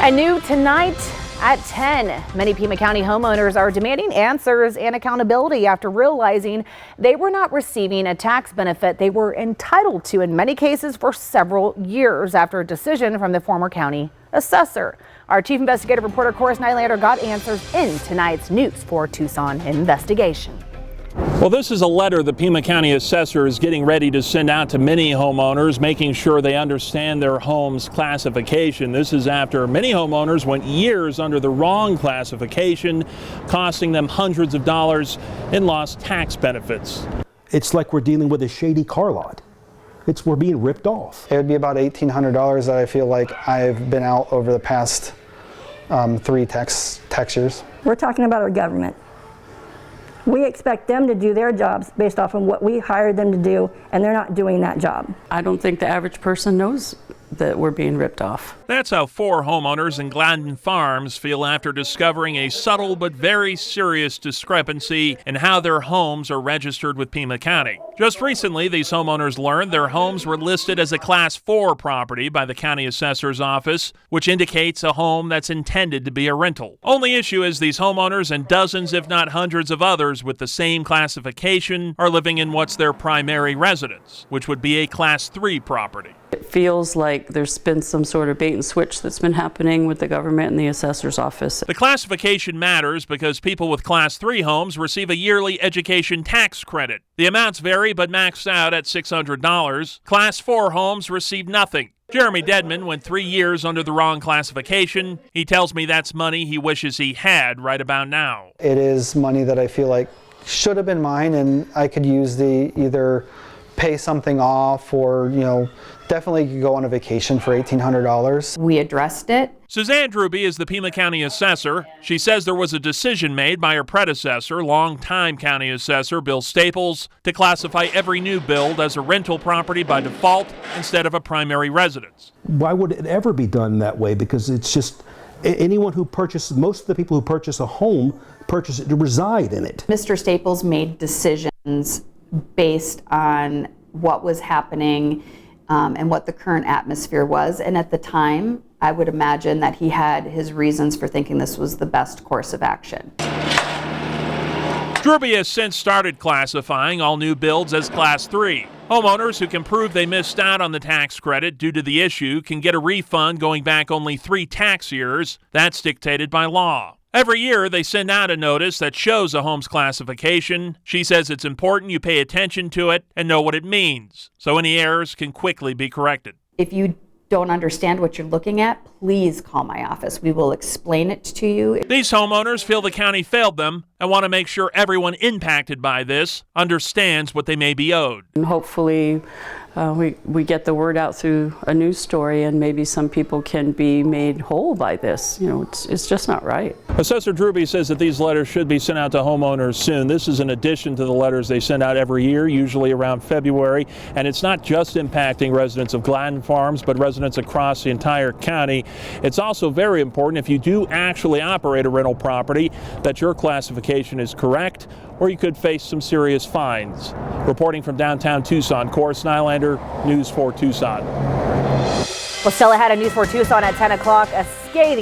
And new tonight at 10, many Pima County homeowners are demanding answers and accountability after realizing they were not receiving a tax benefit they were entitled to in many cases for several years after a decision from the former county assessor. Our chief investigative reporter, Corus Nylander, got answers in tonight's News 4 Tucson investigation. Well, this is a letter the Pima County Assessor is getting ready to send out to many homeowners, making sure they understand their home's classification. This is after many homeowners went years under the wrong classification, costing them hundreds of dollars in lost tax benefits. It's like we're dealing with a shady car lot. We're being ripped off. It would be about $1,800 that I feel like I've been out over the past 3 tax years. We're talking about our government. We expect them to do their jobs based off of what we hired them to do, and they're not doing that job. I don't think the average person knows that we're being ripped off. That's how 4 homeowners in Gladden Farms feel after discovering a subtle but very serious discrepancy in how their homes are registered with Pima County. Just recently, these homeowners learned their homes were listed as a Class 4 property by the county assessor's office, which indicates a home that's intended to be a rental. Only issue is these homeowners and dozens, if not hundreds of others with the same classification are living in what's their primary residence, which would be a Class 3 property. It feels like there's been some sort of bait and switch that's been happening with the government and the assessor's office. The classification matters because people with Class 3 homes receive a yearly education tax credit. The amounts vary but max out at $600. Class 4 homes receive nothing. Jeremy Dedman went 3 years under the wrong classification. He tells me that's money he wishes he had right about now. It is money that I feel like should have been mine, and I could use either pay something off or, definitely could go on a vacation for $1,800. We addressed it. Suzanne Druby is the Pima County Assessor. She says there was a decision made by her predecessor, longtime County Assessor Bill Staples, to classify every new build as a rental property by default instead of a primary residence. Why would it ever be done that way? Because it's just anyone who purchases, most of the people who purchase a home purchase it to reside in it. Mr. Staples made decisions based on what was happening and what the current atmosphere was. And at the time, I would imagine that he had his reasons for thinking this was the best course of action. Druby has since started classifying all new builds as Class 3. Homeowners who can prove they missed out on the tax credit due to the issue can get a refund going back only 3 tax years. That's dictated by law. Every year, they send out a notice that shows a home's classification. She says it's important you pay attention to it and know what it means, so any errors can quickly be corrected. If you don't understand what you're looking at, please call my office. We will explain it to you. These homeowners feel the county failed them and want to make sure everyone impacted by this understands what they may be owed. And hopefully we get the word out through a news story, and maybe some people can be made whole by this. It's just not right. Assessor Druby says that these letters should be sent out to homeowners soon. This is in addition to the letters they send out every year, usually around February. And it's not just impacting residents of Gladden Farms, but residents across the entire county. It's also very important, if you do actually operate a rental property, that your classification is correct, or you could face some serious fines. Reporting from downtown Tucson, Corus Nylander, News 4 Tucson. Well, still ahead of News 4 Tucson at 10 o'clock, a scathing